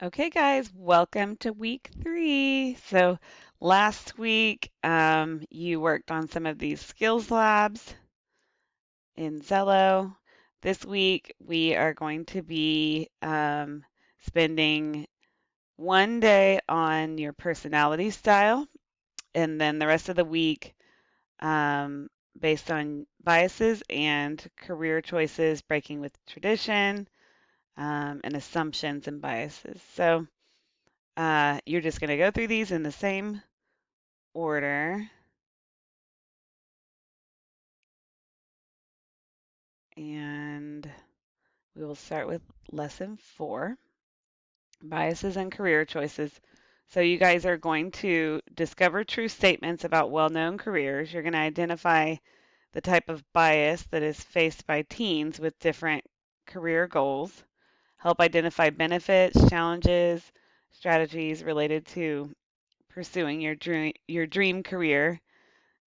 Okay, guys, welcome to week 3. So last week, you worked on some of these skills labs in Zello. This week, we are going to be spending one day on your personality style, and then the rest of the week, um, based on biases and career choices, breaking with tradition, and assumptions and biases. So you're just going to go through these in the same order, and we will start with lesson 4, biases and career choices. So you guys are going to discover true statements about well-known careers. You're going to identify the type of bias that is faced by teens with different career goals, help identify benefits, challenges, strategies related to pursuing your dream career,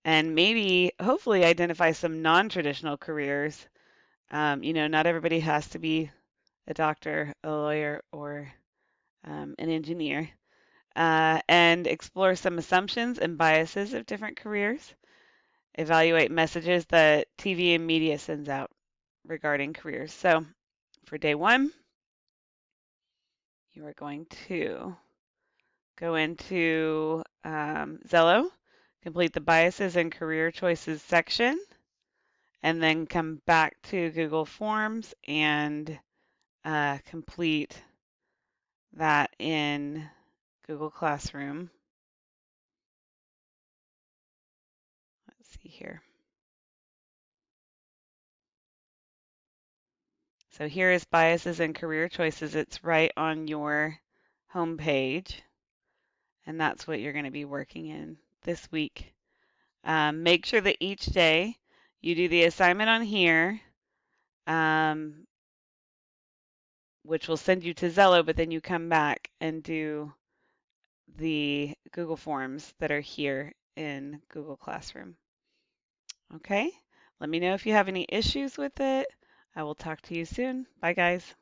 and maybe hopefully identify some non-traditional careers. Not everybody has to be a doctor, a lawyer, or an engineer. And explore some assumptions and biases of different careers. Evaluate messages that TV and media sends out regarding careers. So for day 1, you are going to go into Zello, complete the biases and career choices section, and then come back to Google Forms and complete that in Google Classroom. Let's see here. So here is biases and career choices. It's right on your home page, and that's what you're going to be working in this week. Make sure that each day you do the assignment on here, um, which will send you to Zello, but then you come back and do the Google Forms that are here in Google Classroom. Okay? Let me know if you have any issues with it. I will talk to you soon. Bye, guys.